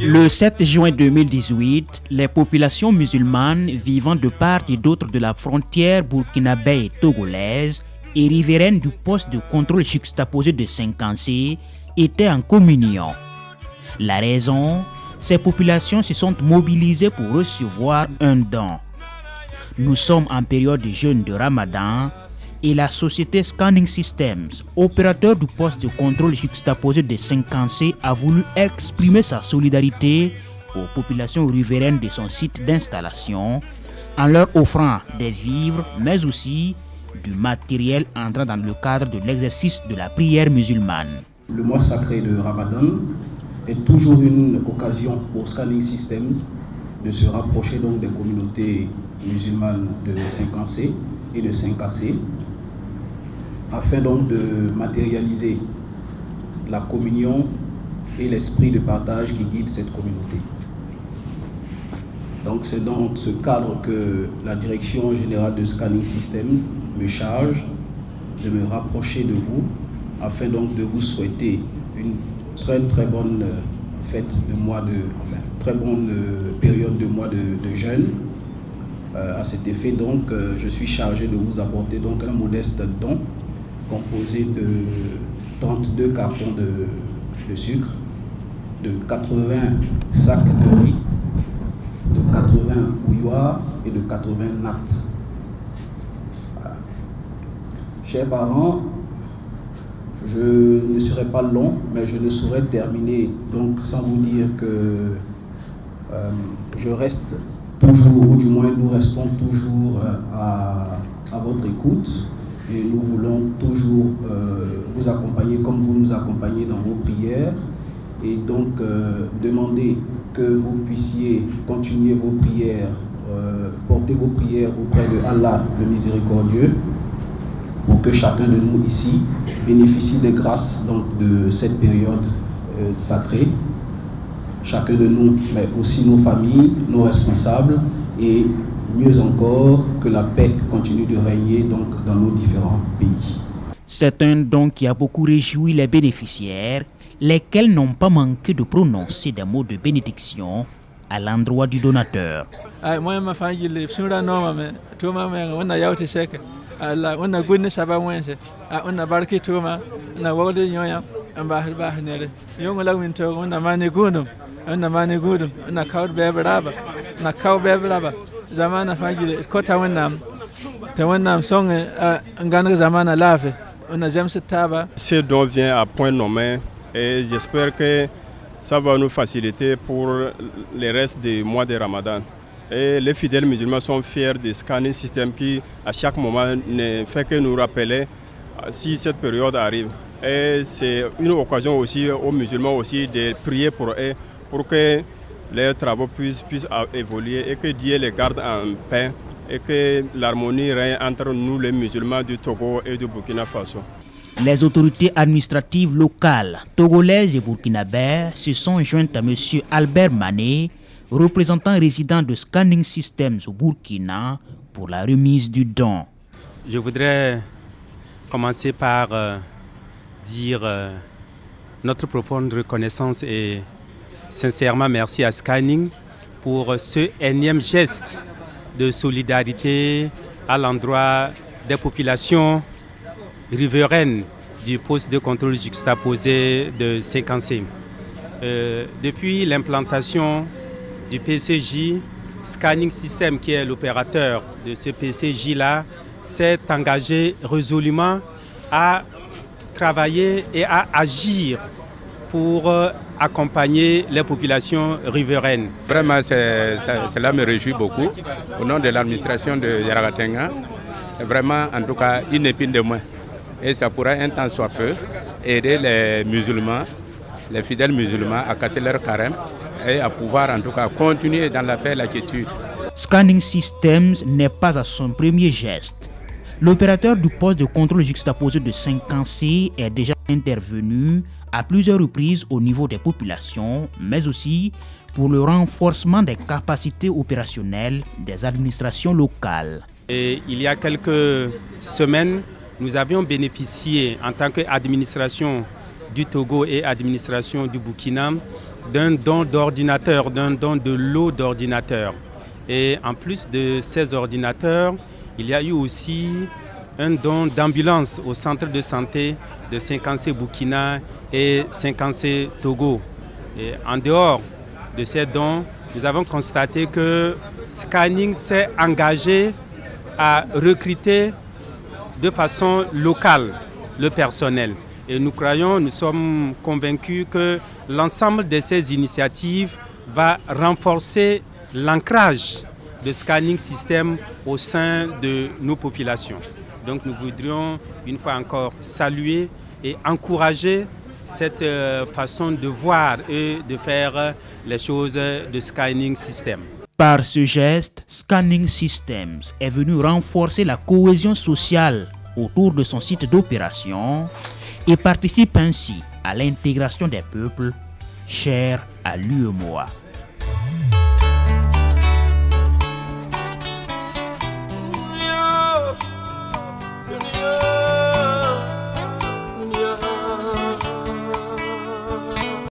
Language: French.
Le 7 juin 2018, les populations musulmanes vivant de part et d'autre de la frontière burkinabé et togolaise et riveraines du poste de contrôle juxtaposé de Cinquancé étaient en communion. La raison, ces populations se sont mobilisées pour recevoir un don. Nous sommes en période de jeûne de Ramadan et la société Scanning Systems, opérateur du poste de contrôle juxtaposé de Cinquancé, a voulu exprimer sa solidarité aux populations riveraines de son site d'installation en leur offrant des vivres, mais aussi du matériel entrant dans le cadre de l'exercice de la prière musulmane. Le mois sacré de Ramadan est toujours une occasion pour Scanning Systems de se rapprocher donc des communautés musulmanes de Cinquancé et de Cinquancé, afin donc de matérialiser la communion et l'esprit de partage qui guide cette communauté. Donc c'est dans ce cadre que la direction générale de Scanning Systems me charge de me rapprocher de vous afin donc de vous souhaiter une très bonne fête de mois de, très bonne période de mois de jeûne. À cet effet donc je suis chargé de vous apporter donc un modeste don composé de 32 cartons de sucre, de 80 sacs de riz, de 80 bouilloires et de 80 nattes. Voilà. Chers parents, je ne serai pas long, mais je ne saurais terminer donc sans vous dire que je reste toujours, ou du moins nous restons toujours à votre écoute. Et nous voulons toujours vous accompagner comme vous nous accompagnez dans vos prières et donc demander que vous puissiez continuer vos prières, porter vos prières auprès de Allah le miséricordieux pour que chacun de nous ici bénéficie des grâces donc, de cette période sacrée. Chacun de nous, mais aussi nos familles, nos responsables et mieux encore, que la paix continue de régner donc, dans nos différents pays. C'est un don qui a beaucoup réjoui les bénéficiaires, lesquels n'ont pas manqué de prononcer des mots de bénédiction à l'endroit du donateur. Zamana fagile kota wannam te wannam song ngana zamana lave on a jamais taba. Ce don vient à point nommé et j'espère que ça va nous faciliter pour le reste du mois de Ramadan. Et les fidèles musulmans sont fiers de Scanning System qui à chaque moment ne fait que nous rappeler si cette période arrive. Et c'est une occasion aussi aux musulmans aussi de prier pour eux pour que les travaux puissent évoluer et que Dieu les garde en paix et que l'harmonie règne entre nous les musulmans du Togo et du Burkina Faso. Les autorités administratives locales togolaises et burkinabè se sont jointes à M. Albert Mané, représentant résident de Scanning Systems au Burkina, pour la remise du don. Je voudrais commencer par dire notre profonde reconnaissance et sincèrement merci à Scanning pour ce énième geste de solidarité à l'endroit des populations riveraines du poste de contrôle juxtaposé de Cinquancé. Depuis l'implantation du PCJ, Scanning System, qui est l'opérateur de ce PCJ-là, s'est engagé résolument à travailler et à agir pour accompagner les populations riveraines. Vraiment, cela me réjouit beaucoup. Au nom de l'administration de Yaragatenga, vraiment, en tout cas, une épine de moins. Et ça pourrait, un temps soit peu, aider les musulmans, les fidèles musulmans à casser leur carême et à pouvoir, en tout cas, continuer dans la paix et la quiétude. Scanning Systems n'est pas à son premier geste. L'opérateur du poste de contrôle juxtaposé de 5C est déjà intervenu à plusieurs reprises au niveau des populations, mais aussi pour le renforcement des capacités opérationnelles des administrations locales. Et il y a quelques semaines, nous avions bénéficié en tant qu'administration du Togo et administration du Burkina d'un don d'ordinateurs, d'un don de lots d'ordinateurs. Et en plus de ces ordinateurs, il y a eu aussi un don d'ambulance au centre de santé de 5C Burkina et 5C Togo. Et en dehors de ces dons, nous avons constaté que Scanning s'est engagé à recruter de façon locale le personnel. Et nous sommes convaincus que l'ensemble de ces initiatives va renforcer l'ancrage de Scanning System au sein de nos populations. Donc nous voudrions une fois encore saluer et encourager cette façon de voir et de faire les choses de Scanning System. Par ce geste, Scanning Systems est venu renforcer la cohésion sociale autour de son site d'opération et participe ainsi à l'intégration des peuples chers à l'UEMOA.